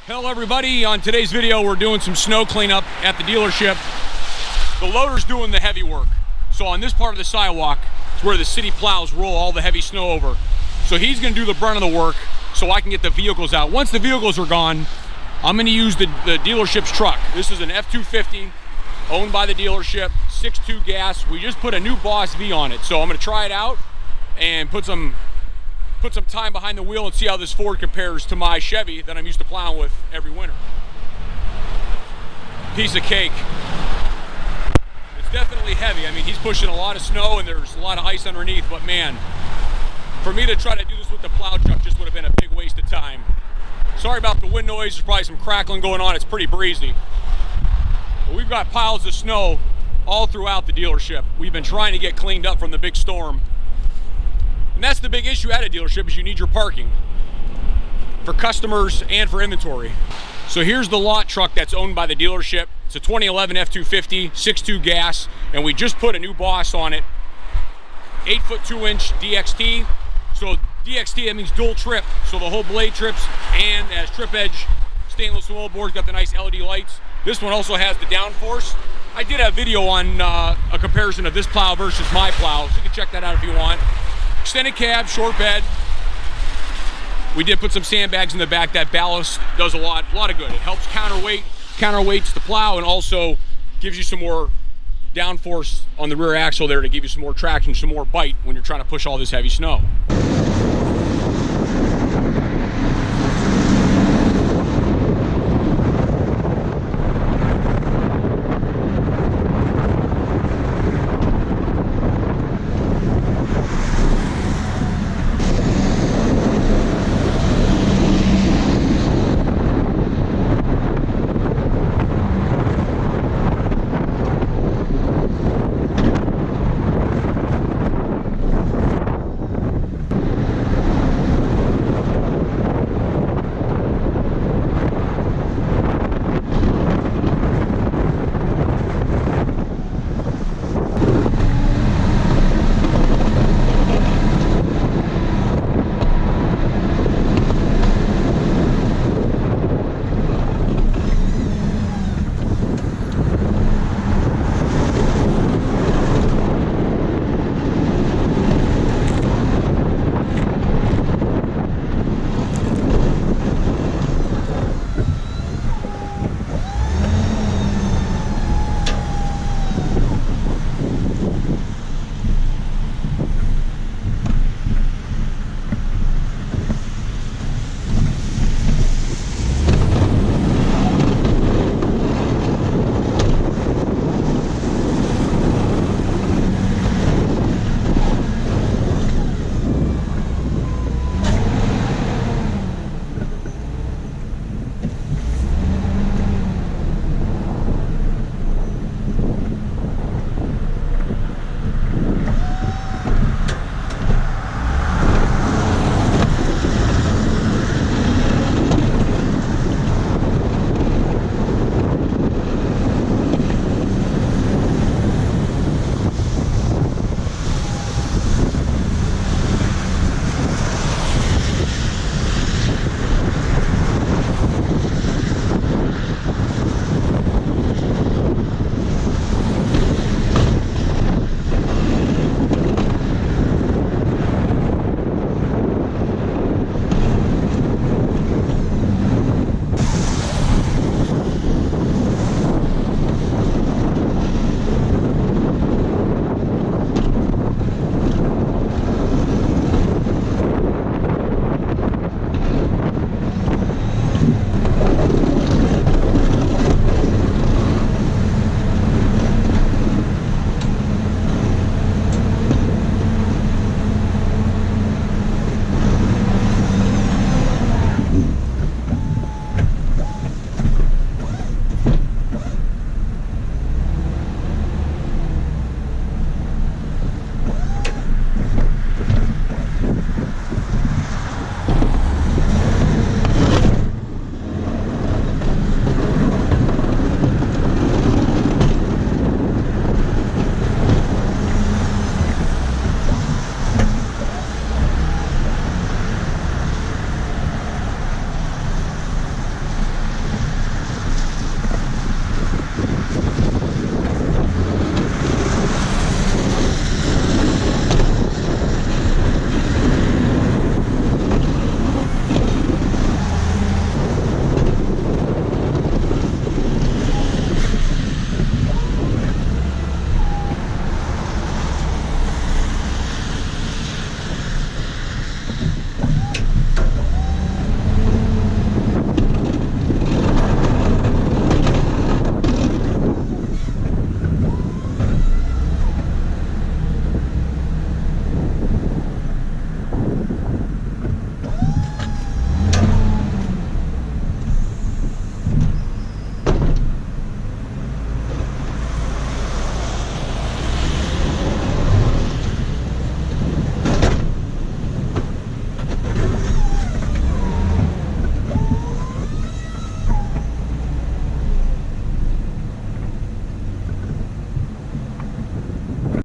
Hello everybody, on today's video we're doing some snow cleanup at the dealership. The loader's doing the heavy work. So on this part of the sidewalk is where the city plows roll all the heavy snow over. So he's gonna do the brunt of the work so I can get the vehicles out. Once the vehicles are gone, I'm gonna use the dealership's truck. This is an F-250 owned by the dealership, 6.2 gas. We just put a new Boss V on it. So I'm gonna try it out and put some time behind the wheel and see how this Ford compares to my Chevy that I'm used to plowing with every winter. Piece of cake. It's definitely heavy. I mean, he's pushing a lot of snow and there's a lot of ice underneath, but man, for me to try to do this with the plow truck just would have been a big waste of time. Sorry about the wind noise. There's probably some crackling going on. It's pretty breezy. But we've got piles of snow all throughout the dealership. We've been trying to get cleaned up from the big storm. And that's the big issue at a dealership, is you need your parking for customers and for inventory. So here's the lot truck that's owned by the dealership. It's a 2011 F-250, 6.2 gas, and we just put a new Boss on it. 8-foot 2-inch DXT. So DXT, that means dual trip. So the whole blade trips, and as trip edge stainless wheel boards, got the nice LED lights. This one also has the downforce. I did a video on a comparison of this plow versus my plow, so you can check that out if you want. Extended cab, short bed. We did put some sandbags in the back. That ballast does a lot of good. It helps counterweights the plow, and also gives you some more downforce on the rear axle there to give you some more traction, some more bite when you're trying to push all this heavy snow.